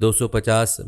250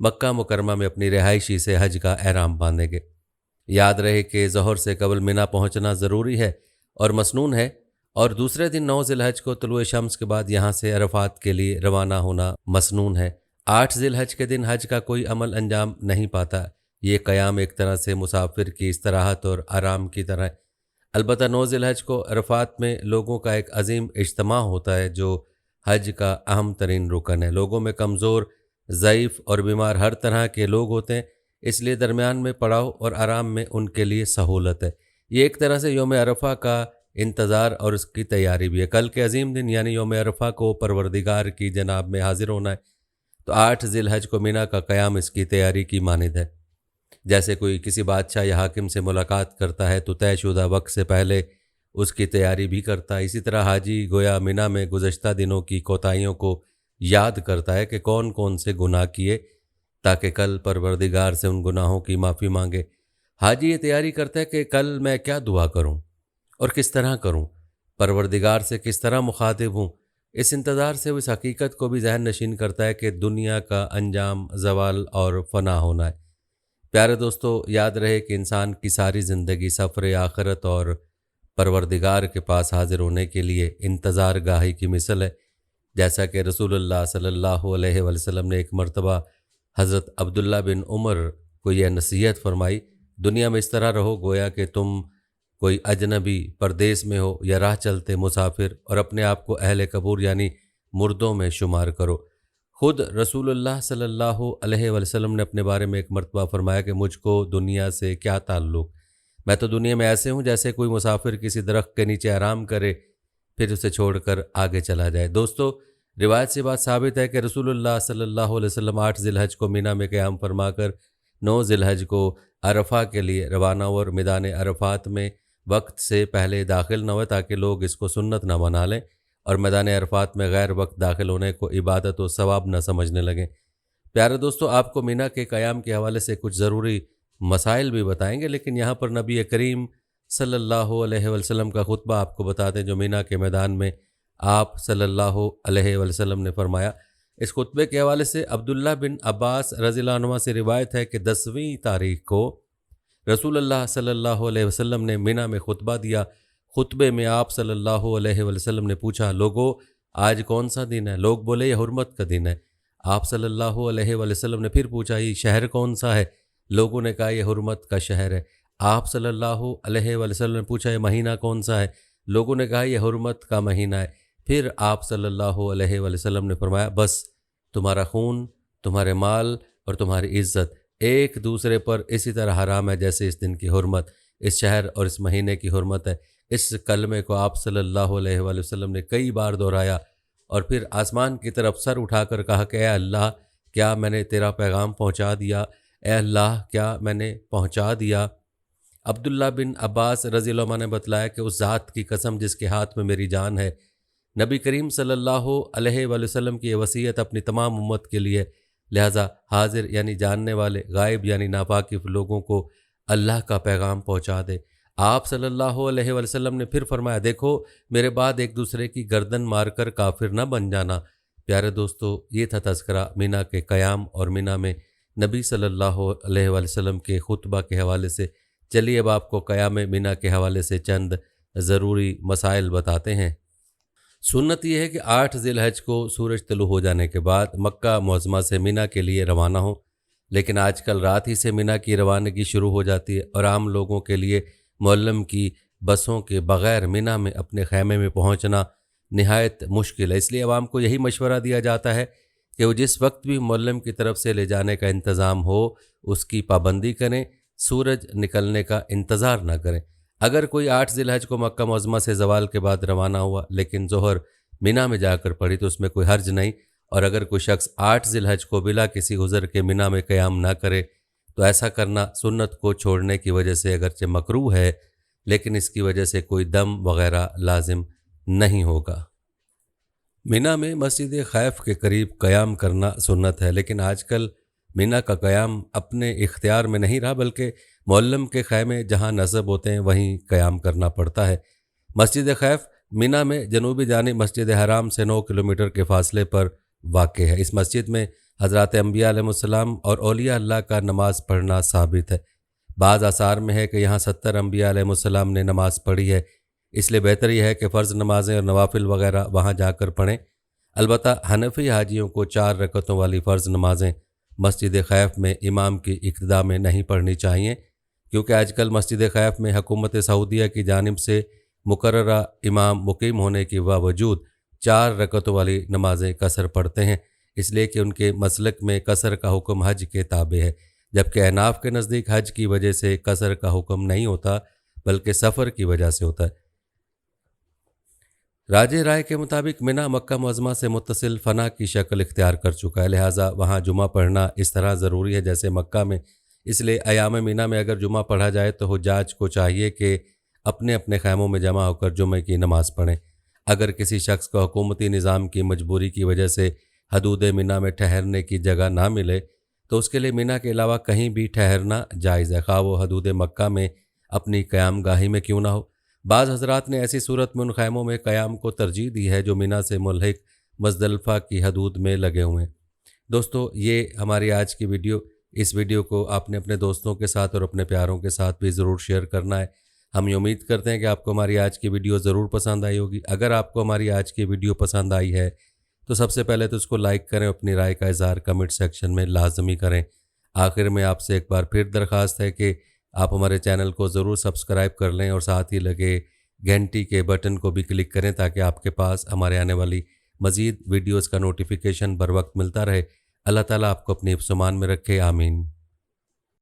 مکہ مکرمہ میں اپنی رہائشی سے حج کا احرام باندھیں گے۔ یاد رہے کہ ظہر سے قبل مینا پہنچنا ضروری ہے اور مسنون ہے، اور دوسرے دن 9 ذی الحج کو طلوع شمس کے بعد یہاں سے عرفات کے لیے روانہ ہونا مسنون ہے۔ 8 ذی الحج کے دن حج کا کوئی عمل انجام نہیں پاتا۔ یہ قیام ایک طرح سے مسافر کی استراحت اور آرام کی طرح ہے۔ البتہ 9 ذی الحج کو عرفات میں لوگوں کا ایک عظیم اجتماع ہوتا ہے جو حج کا اہم ترین رکن ہے۔ لوگوں میں کمزور، ضعیف اور بیمار ہر طرح کے لوگ ہوتے ہیں، اس لیے درمیان میں پڑاؤ اور آرام میں ان کے لیے سہولت ہے۔ یہ ایک طرح سے یوم عرفہ کا انتظار اور اس کی تیاری بھی ہے۔ کل کے عظیم دن یعنی یوم عرفہ کو پروردگار کی جناب میں حاضر ہونا ہے، تو 8 ذی الحج کو مینا کا قیام اس کی تیاری کی مانند ہے۔ جیسے کوئی کسی بادشاہ یا حاکم سے ملاقات کرتا ہے تو طے شدہ وقت سے پہلے اس کی تیاری بھی کرتا ہے، اسی طرح حاجی گویا مینا میں گزشتہ دنوں کی کوتاہیوں کو یاد کرتا ہے کہ کون کون سے گناہ کیے، تاکہ کل پروردگار سے ان گناہوں کی معافی مانگے۔ حاجی یہ تیاری کرتا ہے کہ کل میں کیا دعا کروں اور کس طرح کروں، پروردگار سے کس طرح مخاطب ہوں۔ اس انتظار سے وہ اس حقیقت کو بھی ذہن نشین کرتا ہے کہ دنیا کا انجام زوال اور فنا ہونا ہے۔ پیارے دوستو، یاد رہے کہ انسان کی ساری زندگی سفر آخرت اور پروردگار کے پاس حاضر ہونے کے لیے انتظار گاہی کی مثل ہے۔ جیسا کہ رسول اللہ صلی اللہ علیہ وسلم نے ایک مرتبہ حضرت عبداللہ بن عمر کو یہ نصیحت فرمائی، دنیا میں اس طرح رہو گویا کہ تم کوئی اجنبی پردیس میں ہو یا راہ چلتے مسافر، اور اپنے آپ کو اہل قبور یعنی مردوں میں شمار کرو۔ خود رسول اللہ صلی اللہ علیہ وسلم نے اپنے بارے میں ایک مرتبہ فرمایا کہ مجھ کو دنیا سے کیا تعلق، میں تو دنیا میں ایسے ہوں جیسے کوئی مسافر کسی درخت کے نیچے آرام کرے پھر اسے چھوڑ کر آگے چلا جائے۔ دوستو، روایت سے بات ثابت ہے کہ رسول اللہ صلی اللہ علیہ وسلم 8 ذی الحج کو مینا میں قیام فرما کر 9 ذی الحج کو عرفہ کے لیے روانہ اور میدان عرفات میں وقت سے پہلے داخل نہ ہوئے تاکہ لوگ اس کو سنت نہ بنا لیں اور میدان عرفات میں غیر وقت داخل ہونے کو عبادت و ثواب نہ سمجھنے لگیں۔ پیارے دوستو، آپ کو مینا کے قیام کے حوالے سے کچھ ضروری مسائل بھی بتائیں گے، لیکن یہاں پر نبی کریم صلی اللہ علیہ وسلم کا خطبہ آپ کو بتاتے ہیں جو مینا کے میدان میں آپ صلی اللہ علیہ وسلم نے فرمایا۔ اس خطبے کے حوالے سے عبداللہ بن عباس رضی اللہ عنہ سے روایت ہے کہ 10ویں تاریخ کو رسول اللہ صلی اللہ علیہ وسلم نے مینا میں خطبہ دیا۔ خطبے میں آپ صلی اللہ علیہ وسلم نے پوچھا، لوگو آج کون سا دن ہے؟ لوگ بولے یہ حرمت کا دن ہے۔ آپ صلی اللہ علیہ وسلم نے پھر پوچھا، یہ شہر کون سا ہے؟ لوگوں نے کہا یہ حرمت کا شہر ہے۔ آپ صلی اللہ علیہ وسلم نے پوچھا، یہ مہینہ کون سا ہے؟ لوگوں نے کہا یہ حرمت کا مہینہ ہے۔ پھر آپ صلی اللہ علیہ وسلم نے فرمایا، بس تمہارا خون، تمہارے مال اور تمہاری عزت ایک دوسرے پر اسی طرح حرام ہے جیسے اس دن کی حرمت، اس شہر اور اس مہینے کی حرمت ہے۔ اس کلمے کو آپ صلی اللہ علیہ وسلم نے کئی بار دہرایا اور پھر آسمان کی طرف سر اٹھا کر کہا کہ اے اللہ، کیا میں نے تیرا پیغام پہنچا دیا؟ اے اللہ، کیا میں نے پہنچا دیا؟ عبداللہ بن عباس رضی اللہ عنہ نے بتلایا کہ اس ذات کی قسم جس کے ہاتھ میں میری جان ہے، نبی کریم صلی اللہ علیہ وسلم کی یہ وصیت اپنی تمام امت کے لیے، لہٰذا حاضر یعنی جاننے والے، غائب یعنی ناواقف لوگوں کو اللہ کا پیغام پہنچا دے۔ آپ صلی اللہ علیہ وسلم نے پھر فرمایا، دیکھو میرے بعد ایک دوسرے کی گردن مار کر کافر نہ بن جانا۔ پیارے دوستو، یہ تھا تذکرہ مینا کے قیام اور مینا میں نبی صلی اللہ علیہ وسلم کے خطبہ کے حوالے سے۔ چلیے اب آپ کو قیام مینا کے حوالے سے چند ضروری مسائل بتاتے ہیں۔ سنت یہ ہے کہ 8 ذی الحج کو سورج طلوع ہو جانے کے بعد مکہ معظمہ سے مینا کے لیے روانہ ہوں، لیکن آج کل رات ہی سے مینا کی روانگی شروع ہو جاتی ہے اور عام لوگوں کے لیے معلم کی بسوں کے بغیر مینا میں اپنے خیمے میں پہنچنا نہایت مشکل ہے۔ اس لیے عوام کو یہی مشورہ دیا جاتا ہے کہ وہ جس وقت بھی معلم کی طرف سے لے جانے کا انتظام ہو اس کی پابندی کریں، سورج نکلنے کا انتظار نہ کریں۔ اگر کوئی 8 ذی الحج کو مکہ معظمہ سے زوال کے بعد روانہ ہوا لیکن ظہر مینا میں جا کر پڑی تو اس میں کوئی حرج نہیں، اور اگر کوئی شخص 8 ذی الحج کو بلا کسی عذر کے مینا میں قیام نہ کرے تو ایسا کرنا سنت کو چھوڑنے کی وجہ سے اگرچہ مکروہ ہے، لیکن اس کی وجہ سے کوئی دم وغیرہ لازم نہیں ہوگا۔ مینا میں مسجد خیف کے قریب قیام کرنا سنت ہے، لیکن آج کل مینا کا قیام اپنے اختیار میں نہیں رہا بلکہ معلم کے خیمے جہاں نصب ہوتے ہیں وہیں قیام کرنا پڑتا ہے۔ مسجد خیف مینا میں جنوبی جانب مسجد حرام سے 9 کلومیٹر کے فاصلے پر واقع ہے۔ اس مسجد میں حضرات انبیاء علیہ السلام اور اولیاء اللہ کا نماز پڑھنا ثابت ہے۔ بعض آثار میں ہے کہ یہاں 70 انبیاء علیہ السلام نے نماز پڑھی ہے، اس لیے بہتر یہ ہے کہ فرض نمازیں اور نوافل وغیرہ وہاں جا کر پڑھیں۔ البتہ حنفی حاجیوں کو 4 رکعتوں والی فرض نمازیں مسجد خیف میں امام کی اقتداء میں نہیں پڑھنی چاہیے، کیونکہ آج کل مسجد خیف میں حکومت سعودیہ کی جانب سے مقررہ امام مقیم ہونے کے باوجود 4 رکعتوں والی نمازیں قصر پڑھتے ہیں، اس لیے کہ ان کے مسلک میں قصر کا حکم حج کے تابع ہے، جبکہ احناف کے نزدیک حج کی وجہ سے قصر کا حکم نہیں ہوتا بلکہ سفر کی وجہ سے ہوتا ہے۔ راجح رائے کے مطابق منی مکہ معظمہ سے متصل فنا کی شکل اختیار کر چکا ہے، لہٰذا وہاں جمعہ پڑھنا اس طرح ضروری ہے جیسے مکہ میں، اس لیے ایام منی میں اگر جمعہ پڑھا جائے تو حجاج کو چاہیے کہ اپنے اپنے خیموں میں جمع ہو کر جمعے کی نماز پڑھیں۔ اگر کسی شخص کو حکومتی نظام کی مجبوری کی وجہ سے حدود منی میں ٹھہرنے کی جگہ نہ ملے تو اس کے لیے منی کے علاوہ کہیں بھی ٹھہرنا جائز ہے، خواہ وہ حدود مکہ میں اپنی قیام گاہی میں کیوں نہ ہو۔ بعض حضرات نے ایسی صورت میں ان خیموں میں قیام کو ترجیح دی ہے جو منی سے ملحق مزدلفہ کی حدود میں لگے ہوئے ہیں۔ دوستو، یہ ہماری آج کی ویڈیو، اس ویڈیو کو آپ نے اپنے دوستوں کے ساتھ اور اپنے پیاروں کے ساتھ بھی ضرور شیئر کرنا ہے۔ ہم یہ امید کرتے ہیں کہ آپ کو ہماری آج کی ویڈیو ضرور پسند آئی ہوگی۔ اگر آپ کو ہماری آج کی ویڈیو پسند آئی ہے تو سب سے پہلے تو اس کو لائک کریں، اپنی رائے کا اظہار کمنٹ سیکشن میں لازمی کریں۔ آخر میں آپ سے ایک بار پھر درخواست ہے کہ آپ ہمارے چینل کو ضرور سبسکرائب کر لیں اور ساتھ ہی لگے گھنٹی کے بٹن کو بھی کلک کریں تاکہ آپ کے پاس ہمارے آنے والی مزید ویڈیوز کا نوٹیفیکیشن بر وقت ملتا رہے۔ اللہ تعالیٰ آپ کو اپنی حفظ و امان میں رکھے، آمین۔